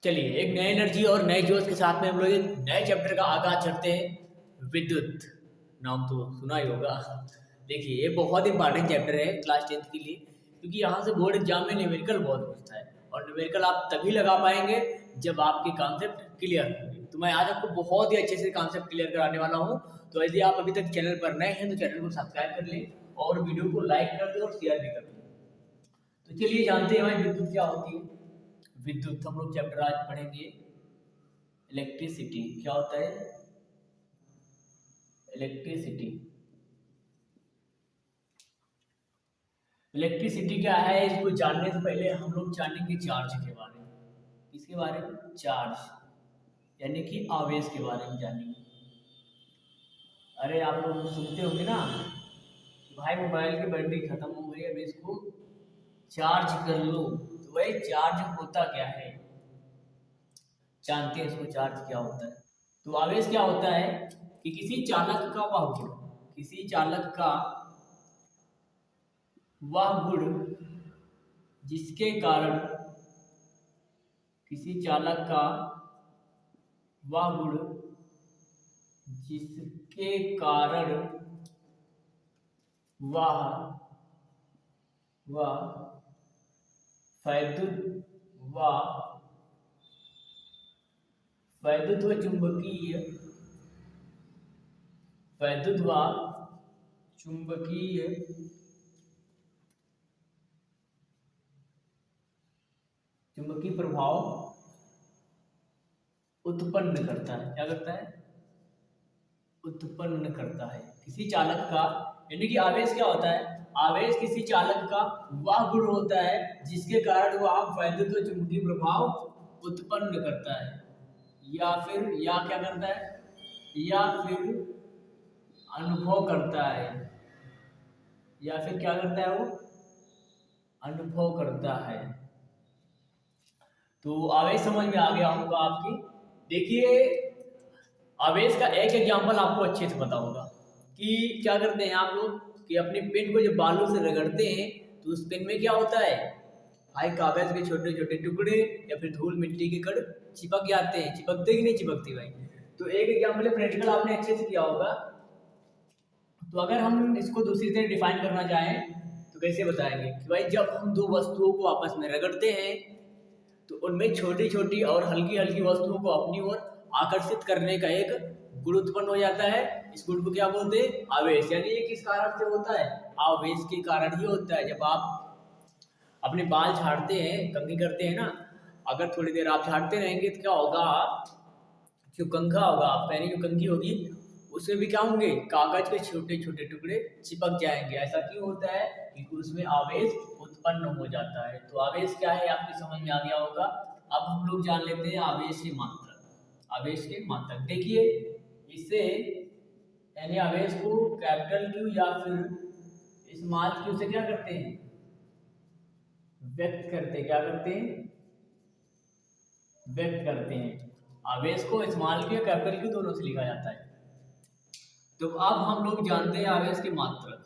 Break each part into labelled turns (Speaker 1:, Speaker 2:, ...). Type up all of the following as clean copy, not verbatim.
Speaker 1: चलिए एक नए एनर्जी और नए जोश के साथ में हम लोग एक नए चैप्टर का आगाज करते हैं। विद्युत नाम तो सुना ही होगा। देखिए ये बहुत इंपॉर्टेंट चैप्टर है क्लास 10th के लिए, क्योंकि यहाँ से बोर्ड एग्जाम में न्यूमेरिकल बहुत पूछता है और न्यूमेरिकल आप तभी लगा पाएंगे जब आपके कॉन्सेप्ट क्लियर होंगे। तो मैं आज आपको बहुत ही अच्छे से कॉन्सेप्ट क्लियर कराने वाला हूँ। तो यदि आप अभी तक चैनल पर नए हैं तो चैनल को सब्सक्राइब कर लें और वीडियो को लाइक कर दें और शेयर भी कर दें। तो चलिए जानते हैं भाई विद्युत क्या होती है। विद्युत हम लोग चैप्टर आज पढ़ेंगे इलेक्ट्रिसिटी। क्या होता है इलेक्ट्रिसिटी? इलेक्ट्रिसिटी क्या है, इसको जानने से पहले हम लोग जानेंगे चार्ज के बारे में। इसके बारे में चार्ज यानी कि आवेश के बारे में जानेंगे। अरे आप लोग सुनते होंगे ना कि भाई मोबाइल की बैटरी खत्म हो गई, अब इसको चार्ज कर लो। तो वही चार्ज होता क्या है, जानते हैं इसको चार्ज क्या होता है। तो आवेश क्या होता है कि किसी चालक का वह गुण, किसी चालक का वह गुण जिसके कारण, किसी चालक का वह गुण जिसके कारण वह वह वैद्युत व वैद्युत व चुंबकीय वैद्युत व चुंबकीय चुंबकीय प्रभाव उत्पन्न करता है। क्या करता है? उत्पन्न करता है। किसी चालक का, यानी कि आवेश क्या होता है, आवेश किसी चालक का वह गुण होता है जिसके कारण वह वैद्युत व चुंबकीय प्रभाव उत्पन्न करता है, या फिर या क्या करता है, या फिर अनुभव करता है, या फिर क्या करता है, वो अनुभव करता है। तो आवेश समझ में आ गया होगा आपकी। देखिए आवेश का एक एग्जांपल आपको अच्छे से पता होगा कि क्या करते हैं आप लोग कि अपने पेन को जब बालू से रगड़ते हैं तो उस पेन में क्या होता है भाई, कागज के छोटे छोटे टुकड़े या फिर धूल मिट्टी के कण चिपक जाते हैं। चिपकते कि नहीं चिपकती भाई? तो एक एग्जाम्पल प्रैक्टिकल आपने अच्छे से किया होगा। तो अगर हम इसको दूसरी तरह डिफाइन करना चाहें तो कैसे बताएंगे कि भाई जब हम दो वस्तुओं को आपस में रगड़ते हैं तो उनमें छोटी छोटी और हल्की हल्की वस्तुओं को अपनी ओर आकर्षित करने का एक गुण उत्पन्न हो जाता है। इस गुण को क्या बोलते हैं? आवेश। यानी ये किस कारण से होता है? आवेश के कारण ही होता है। जब आप अपने बाल झाड़ते हैं, कंघी करते हैं ना, अगर थोड़ी देर आप झाड़ते रहेंगे तो क्या होगा, जो कंघा होगा आपका यानी जो कंघी होगी उसमें भी क्या होंगे, कागज के छोटे छोटे टुकड़े चिपक जाएंगे। ऐसा क्यों होता है? क्योंकि उसमें आवेश उत्पन्न हो जाता है। तो आवेश क्या है आपकी समझ में आ गया होगा। अब हम लोग जान लेते हैं आवेश की मात्रा। आवेश के मात्रक देखिए, इससे यानी आवेश को कैपिटल क्यू या फिर स्मॉल क्यू से क्या करते हैं, व्यक्त करते हैं। क्या करते हैं? व्यक्त करते हैं। आवेश को स्मॉल क्यू कैपिटल क्यू दोनों से लिखा जाता है। तो अब हम लोग जानते हैं आवेश के मात्रक।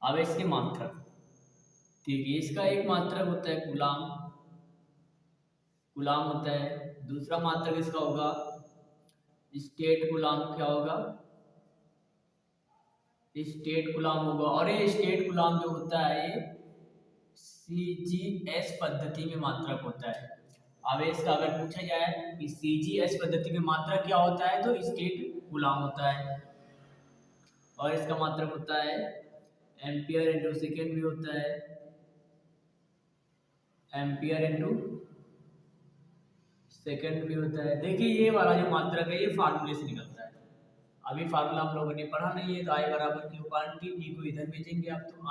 Speaker 1: आवेश के मात्रक देखिए, इसका एक मात्रक होता है कूलाम, कूलाम होता है। दूसरा मात्रक इसका होगा स्टेट कूलाम। क्या होगा? स्टेट कूलाम होगा। और ये स्टेट कूलाम जो होता है ये CGS पद्धति में मात्रक होता है। आवेश का अगर पूछा जाए कि CGS पद्धति में मात्रक क्या होता है तो स्टेट कूलाम होता है। और इसका मात्रक होता है एम्पियर इंटू सेकेंड भी होता है, एम्पियर इंटू सेकेंड भी होता है। देखिए ये वाला जो मात्रक है ये फार्मूले से निकलता है। अभी फार्मूला हम लोगों ने पढ़ा नहीं है। तो आई बराबर क्यू पान टी, टी को इधर भेजेंगे आप तो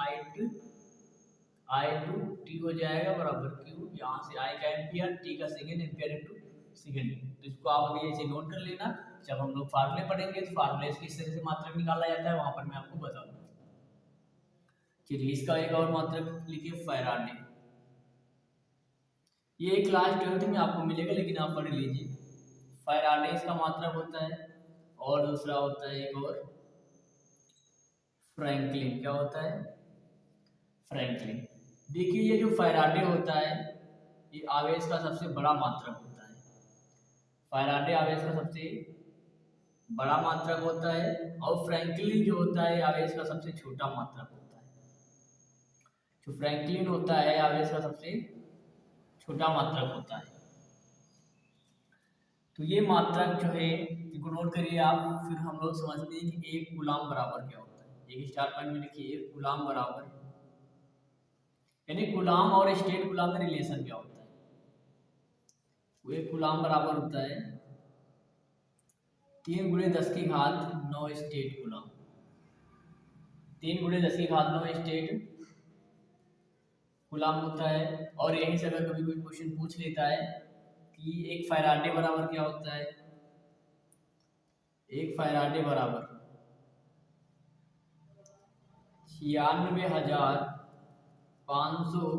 Speaker 1: आई टू टी हो जाएगा बराबर क्यू, यहाँ से आई का एम्पियर, टी का सेकेंड, एम्पियर इंटू सेकेंड। तो इसको आप अभी ऐसे नोट कर लेना। जब हम लोग फार्मूले पढ़ेंगे तो फार्मूले किस तरह से मात्रक निकाला जाता है वहां पर मैं आपको बता दूंगा। चलिए इसका एक और मात्रक लिखिए फैराडे। ये क्लास 12th में आपको मिलेगा लेकिन आप पढ़ लीजिए। फैराडे इसका मात्रक होता है। और दूसरा होता है एक और फ्रैंकलिन। क्या होता है? फ्रैंकलिन। देखिए ये जो फैराडे होता है ये आवेश का सबसे बड़ा मात्रक होता है। फैराडे आवेश का सबसे बड़ा मात्रक होता है और फ्रैंकलिन जो होता है आवेश का सबसे छोटा मात्रक होता है। जो फ्रैंकलिन होता है आवेश का सबसे छोटा मात्रक होता है। तो ये मात्रक जो है इनको नोट करिए आप। फिर हम लोग समझते हैं कि एक कूलाम बराबर क्या होता है। एक स्टार पॉइंट में लिखिए एक कूलाम बराबर, यानी कूलाम और स्टेट कूलाम में रिलेशन क्या होता है। वो एक कूलाम बराबर होता है 3 × 10⁹ स्टेट कूलाम। 3 × 10⁹ स्टेट कूलाम होता है। और यहीं से अगर कभी कोई क्वेश्चन पूछ लेता है कि एक फैराडे बराबर क्या होता है, एक फैराडे बराबर 96,500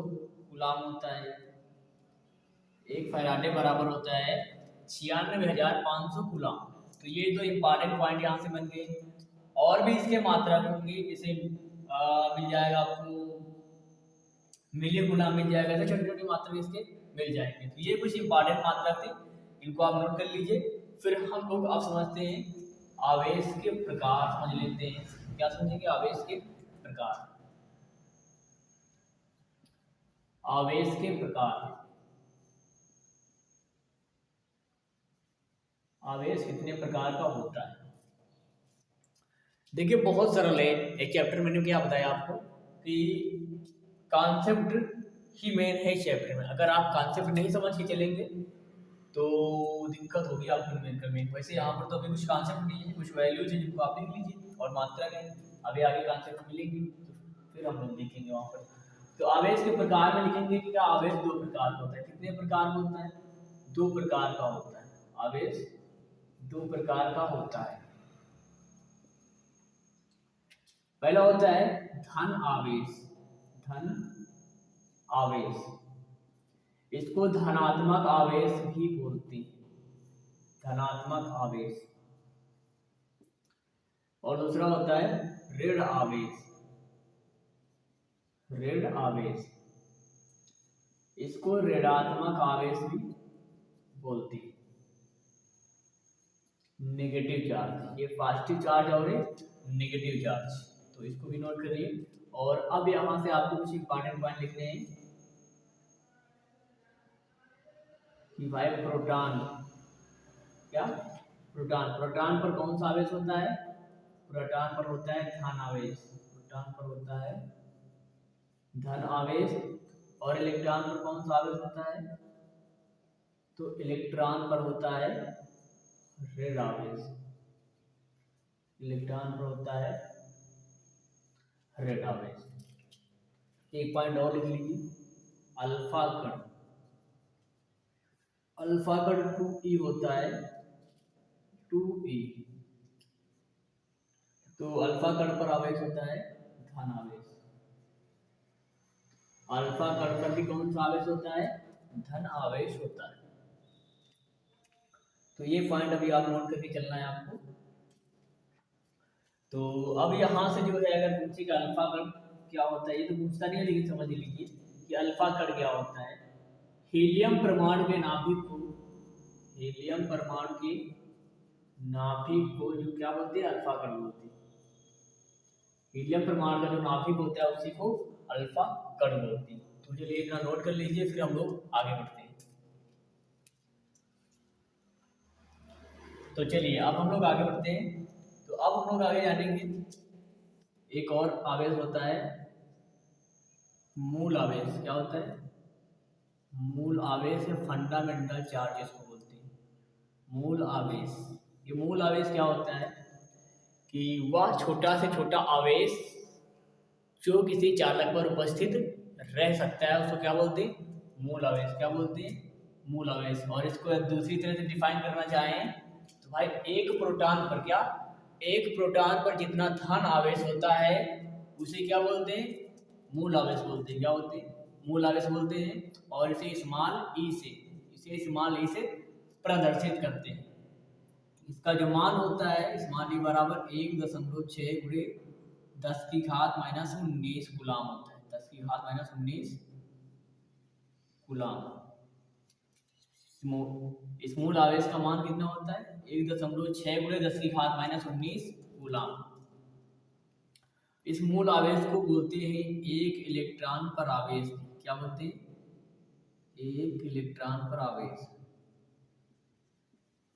Speaker 1: कूलाम होता है। एक फैराडे बराबर होता है 96,500 कूलाम। तो ये दो इम्पॉर्टेंट पॉइंट यहाँ से बन गए। और भी इसके मात्रक होंगे, जैसे मिल जाएगा आपको मिली कूलाम मिल जाएगा, ऐसे छोटे छोटे मात्रक इसके मिल जाएंगे। तो ये कुछ इम्पॉर्टेंट मात्रक थे, इनको आप नोट कर लीजिए। फिर हम लोग अब समझते हैं आवेश के प्रकार, समझ लेते हैं। क्या समझेंगे? आवेश के प्रकार। आवेश के प्रकार, आवेश कितने प्रकार का होता है। देखिए बहुत सरल है। एक चैप्टर मैंने क्या बताया आपको कि कॉन्सेप्ट ही मेन है चैप्टर में। अगर आप कॉन्सेप्ट नहीं समझ के चलेंगे तो दिक्कत होगी आपको न्यूमेरिकल में। वैसे यहाँ पर तो अभी कुछ कॉन्सेप्ट नहीं है, कुछ वैल्यूज है जिनको आप लिख लीजिए और मात्रा है। अभी आगे कॉन्सेप्ट मिलेंगे तो फिर हम लोग देखेंगे वहाँ पर। तो आवेश के प्रकार में लिखेंगे कि आवेश 2 प्रकार का होता है। कितने प्रकार का होता है? 2 प्रकार का होता है। आवेश 2 प्रकार का होता है। पहला होता है धन आवेश। धन आवेश, इसको धनात्मक आवेश भी बोलते हैं, धनात्मक आवेश। और दूसरा होता है ऋण आवेश। ऋण आवेश, इसको ऋणात्मक आवेश भी बोलते हैं। नेगेटिव चार्ज, ये पॉजिटिव चार्ज और नेगेटिव चार्ज, तो इसको भी नोट करिए। और अब यहां से आपको कुछ इंपॉर्टेंट पॉइंट लिखने हैं कि भाई प्रोटॉन, क्या प्रोटॉन, प्रोटॉन पर कौन सा आवेश होता है? प्रोटॉन पर होता है धन आवेश। प्रोटॉन पर होता है धन आवेश। और इलेक्ट्रॉन पर कौन सा आवेश होता है? तो इलेक्ट्रॉन पर होता है ऋण आवेश। इलेक्ट्रॉन पर होता है ऋण आवेश। एक पॉइंट और लिख लीजिए, अल्फा कण। अल्फा कण 2e होता है, 2e। तो अल्फा कण पर आवेश होता है धन आवेश। अल्फा कण पर भी कौन सा आवेश होता है? धन आवेश होता है। तो ये पॉइंट अभी आप नोट करके चलना है आपको। तो अब यहां से जो है अगर पूछेगा अल्फा कण क्या होता है, ये तो पूछता नहीं है, लेकिन समझ लीजिए कि अल्फा कण क्या होता है। हीलियम परमाणु के नाभिक को, हीलियम परमाणु के नाभिक को जो क्या बोलते हैं? अल्फा कण बोलते हैं। हीलियम परमाणु का जो नाभिक होता है उसी को अल्फा कण बोलते हैं। तो चलिए इतना नोट कर लीजिए, फिर हम लोग आगे बढ़ते हैं। तो चलिए अब हम लोग आगे बढ़ते हैं। तो अब हम लोग आगे जानेंगे एक और आवेश होता है मूल आवेश। क्या होता है? मूल आवेश या फंडामेंटल चार्ज इसको बोलते हैं, मूल आवेश। ये मूल आवेश क्या होता है कि वह छोटा से छोटा आवेश जो किसी चालक पर उपस्थित रह सकता है उसको क्या बोलते हैं? मूल आवेश। क्या बोलते हैं? मूल आवेश। और इसको दूसरी तरह से डिफाइन करना चाहें तो भाई एक प्रोटॉन पर, क्या एक प्रोटॉन पर जितना धन आवेश होता है उसे क्या बोलते हैं? मूल आवेश बोलते हैं। क्या बोलते हैं? मूल आवेश बोलते हैं। और इसे स्मॉल ई से प्रदर्शित करते हैं। इसका जो मान होता है स्मॉल ई बराबर 1.6 × 10⁻⁻19 कूलाम होता है। 10⁻⁻19 कूलाम। स्मॉल आवेश का मान कितना होता है 1.6 × 10⁻⁻19 कूलाम। इस मूल आवेश को बोलते हैं एक इलेक्ट्रॉन पर आवेश। क्या बोलते हैं? एक इलेक्ट्रॉन पर आवेश,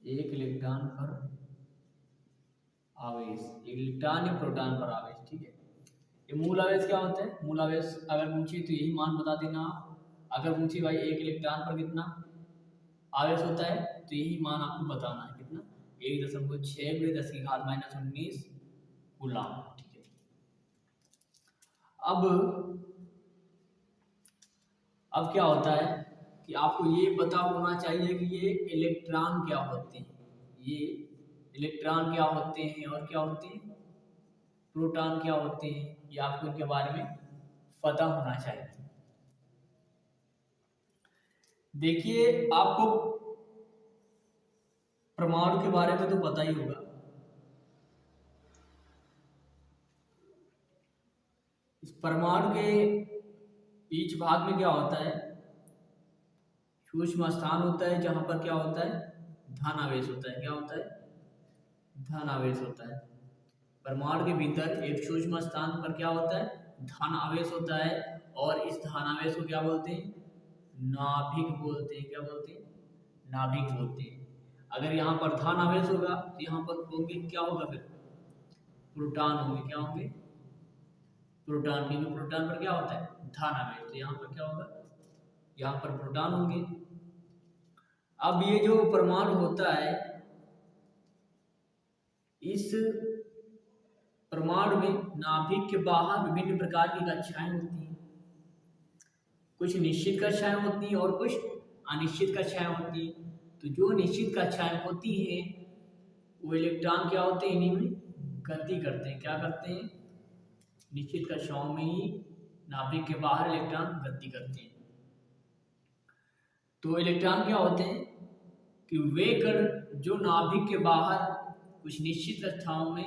Speaker 1: एक इलेक्ट्रॉन पर आवेश, इलेक्ट्रॉन या प्रोटॉन पर आवेश। ठीक है, ये मूल आवेश क्या होता है? मूल आवेश अगर पूछे तो यही मान बता देना। अगर पूछे भाई एक इलेक्ट्रॉन पर कितना आवेश होता है तो यही मान आपको बताना है, कितना 1.6 × 10⁻⁻19 कूलाम। ठीक है, अब क्या होता है कि आपको ये पता होना चाहिए कि ये इलेक्ट्रॉन क्या होते हैं, ये इलेक्ट्रॉन क्या होते हैं और क्या होते हैं प्रोटॉन क्या होते हैं, ये आपको इनके बारे में पता होना चाहिए। देखिए, आपको परमाणु के बारे में तो पता ही होगा। इस परमाणु के बीच भाग में क्या होता है? सूक्ष्म स्थान होता है, जहां पर क्या होता है? धन आवेश होता है। क्या होता है? धन आवेश होता है। परमाणु के भीतर एक सूक्ष्म स्थान पर क्या होता है? धन आवेश होता है, और इस धन आवेश को क्या बोलते हैं? नाभिक बोलते हैं। क्या बोलते हैं? नाभिक बोलते हैं। अगर यहाँ पर धन आवेश होगा तो यहाँ पर होंगे क्या होगा? फिर प्रोटॉन होंगे। क्या होंगे? प्रोटॉन। क्योंकि प्रोटॉन पर क्या होता है? धन आवेश। तो यहाँ पर क्या होगा? यहाँ पर प्रोटॉन होंगे। अब ये जो परमाणु होता है, इस परमाणु में नाभिक के बाहर विभिन्न प्रकार की कक्षाएं होती हैं। कुछ निश्चित कक्षाएं होती हैं और कुछ अनिश्चित कक्षाएं होती हैं। तो जो निश्चित कक्षाएं होती हैं वो इलेक्ट्रॉन क्या होते हैं? इन्हीं में गति करते हैं। क्या करते हैं? निश्चित कक्षाओं में ही नाभिक के बाहर इलेक्ट्रॉन गति करते हैं। तो इलेक्ट्रॉन क्या होते हैं कि वे कण जो नाभिक के बाहर कुछ निश्चित कक्षाओं में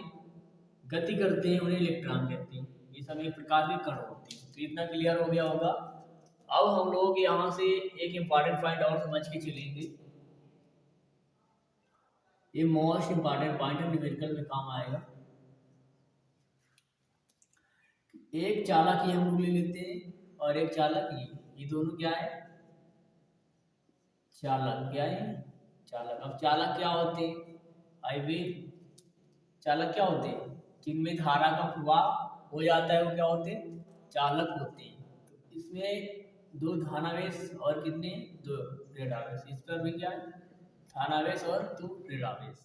Speaker 1: गति करते हैं, उन्हें इलेक्ट्रॉन कहते हैं। ये सब एक प्रकार के कण होते हैं। तो इतना क्लियर हो गया होगा। अब हम लोग यहाँ से एक इम्पॉर्टेंट पॉइंट और समझ के चलेंगे। ये मोस्ट इम्पॉर्टेंट पॉइंट है, न्यूमेरिकल में काम आएगा। एक चालक ये हम लोग ले लेते हैं और एक चालक ये दोनों क्या है? चालक। क्या है? चालक। अब चालक क्या होते हैं? आइए, चालक क्या होते हैं? जिनमें धारा का प्रवाह हो जाता है वो क्या होते हैं? चालक होते हैं। तो इसमें दो धनावेश और कितने? दो ऋणावेश। इस पर भी क्या है? धनावेश और दो ऋणावेश।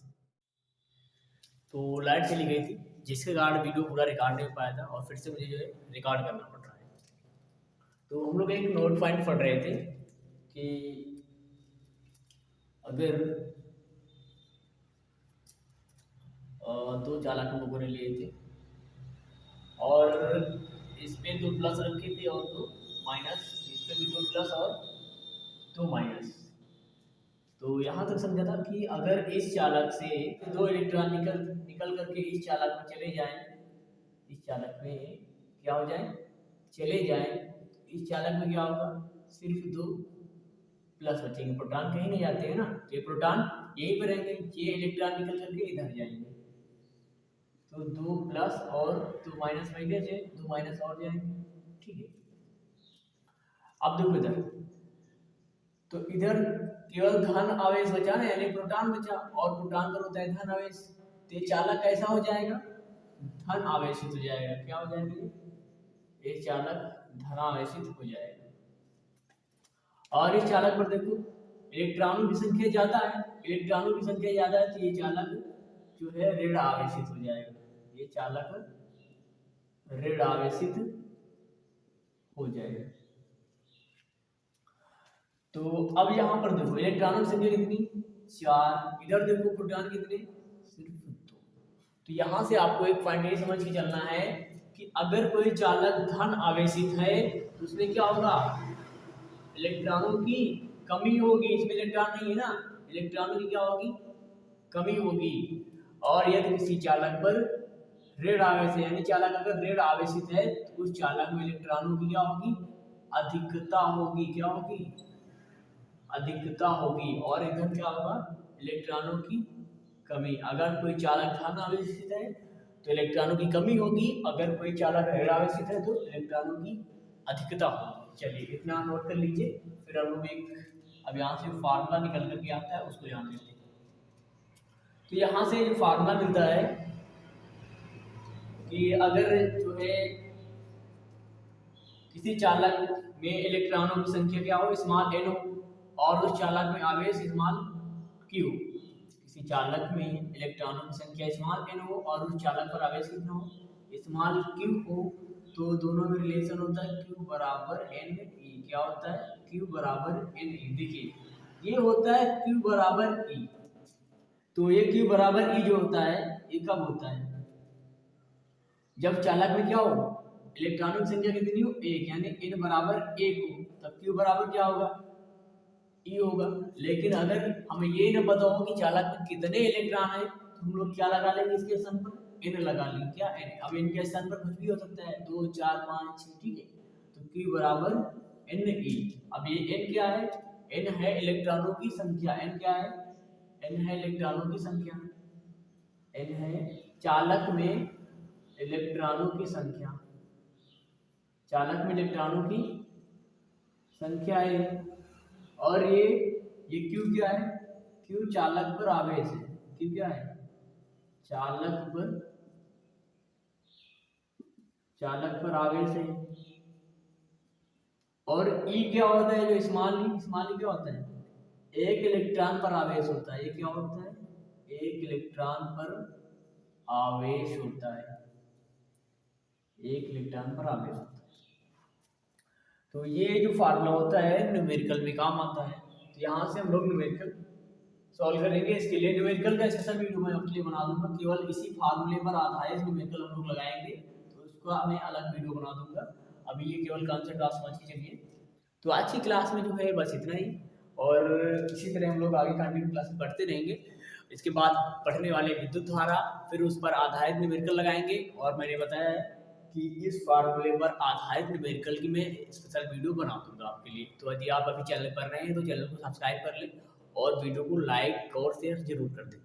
Speaker 1: तो लाइट चली गई थी, जिसके कारण वीडियो पूरा रिकॉर्ड नहीं हो पाया था, और फिर से मुझे जो है रिकॉर्ड करना पड़ रहा है। तो हम लोग एक नोट पॉइंट पढ़ रहे थे कि अगर दो चालक हम लोगों ने लिए थे और इसमें दो प्लस रखे थे और दो माइनस, इसमें भी दो प्लस और दो माइनस। तो यहाँ तक समझा था कि अगर इस चालक से दो इलेक्ट्रॉन निकल करके इस चालक में चले जाएं, इस चालक में क्या हो जाए? चले जाएं, इस चालक में क्या होगा? सिर्फ दो प्लस बचेंगे। प्रोटॉन कहीं नहीं जाते हैं ना, तो ये प्रोटॉन यहीं पर रहेंगे। ये इलेक्ट्रॉन निकल करके इधर जाएंगे, तो दो प्लस और दो माइनस माइनस है, दो माइनस और जाएंगे। ठीक है, अब देखो इधर, तो इधर केवल धन आवेश बचा ना, यानी प्रोटॉन बचा, और प्रोटॉन पर होता है धन आवेश। तो ये चालक कैसा हो जाएगा? धन आवेशित हो जाएगा। क्या हो जाएगा? ये चालक धन आवेशित हो जाएगा। और इस चालक पर देखो इलेक्ट्रॉनों की संख्या ज्यादा है, इलेक्ट्रॉनों की संख्या ज्यादा है, तो ये चालक जो है ऋण आवेशित हो जाएगा। ये चालक ऋण आवेशित हो जाएगा। तो अब यहाँ पर देखो इलेक्ट्रॉनों की संख्या कितनी? 4। इधर देखो प्रोटॉन कितने? सिर्फ 2। तो यहाँ से आपको एक पॉइंट ये समझ के चलना है कि अगर कोई चालक धन आवेशित है तो उसमें क्या होगा? इलेक्ट्रॉनों की कमी होगी। इसमें इलेक्ट्रॉन नहीं है ना, इलेक्ट्रॉनों की क्या होगी? कमी होगी। और यदि किसी चालक पर ऋण आवेश है, यानी चालक अगर ऋण आवेशित है तो उस चालक में इलेक्ट्रॉनों की क्या होगी? अधिकता होगी। क्या होगी? अधिकता होगी और इधर क्या होगा, इलेक्ट्रॉनों की कमी। अगर कोई चालक धन आवेश स्थित है तो इलेक्ट्रॉनों की कमी होगी, अगर कोई चालक ऋण आवेश स्थित है तो इलेक्ट्रॉनों की अधिकता होगी। चलिए इतना नोट कर लीजिए, फिर हम लोग एक अब यहाँ से फार्मूला निकल करके आता है उसको जान लेते हैं। तो यहाँ से जो फार्मूला मिलता है कि अगर जो है किसी चालक में इलेक्ट्रॉनों की संख्या क्या हो, स्मॉल n हो, और उस चालक में आवेश स्मॉल q हो। किसी चालक में इलेक्ट्रॉनों की संख्या स्मॉल n हो और उस चालक पर आवेश कितना हो, स्मॉल q हो, तो दोनों में रिलेशन होता है q बराबर n e। क्या होता है, q बराबर n e। देखिए ये होता है q बराबर e, तो ये q बराबर e जो होता है ये कब होता है, जब चालक में क्या हो, इलेक्ट्रॉनों की संख्या कितनी हो, एक, यानी n बराबर एक हो, तब q बराबर क्या होगा, e होगा। लेकिन अगर हमें ये न पता हो कि चालक में कितने इलेक्ट्रॉन है तो हम लोग क्या लगा लेंगे, इसके स्थान पर n लगा लेंगे। क्या n, अब n के स्थान पर कुछ भी हो सकता है, 2 4 5 6, ठीक है। तो q बराबर n e। अब ये n क्या है, n है इलेक्ट्रॉनों की संख्या, n क्या है, n है इलेक्ट्रॉनों की संख्या, n है चालक में इलेक्ट्रॉनों की संख्या, चालक में इलेक्ट्रॉनों की संख्या है। और ये Q क्या है, Q चालक पर आवेश है, Q क्या है, चालक पर आवेश है। और E क्या होता है, जो स्मॉल ई क्या होता है, एक इलेक्ट्रॉन पर आवेश होता है। ये क्या होता है, एक इलेक्ट्रॉन पर आवेश होता है, एक इलेक्ट्रॉन पर आवेश होता है। तो ये जो फार्मूला होता है न्यूमेरिकल में काम आता है। तो यहाँ से हम लोग न्यूमेरिकल सॉल्व करेंगे। इसके लिए न्यूमेरिकल का स्पेशल वीडियो मैं आपके लिए बना दूंगा, केवल इसी फार्मूले पर आधारित न्यूमेरिकल हम लोग लगाएंगे, तो उसका मैं अलग वीडियो बना दूंगा। अभी ये केवल कॉन्सेप्ट आप समझ के चलिए। तो आज की क्लास में जो है बस इतना ही, और इसी तरह हम लोग आगे कंटिन्यू क्लास में पढ़ते रहेंगे। इसके बाद पढ़ने वाले विद्युत धारा, फिर उस पर आधारित न्यूमेरिकल लगाएंगे। और मैंने बताया है कि इस फार्मूले पर आधारित न्यूमेरिकल की मैं स्पेशल वीडियो बना दूंगा आपके लिए। तो यदि आप अभी चैनल पर नए हैं तो चैनल को सब्सक्राइब कर लें और वीडियो को लाइक और शेयर जरूर कर दें।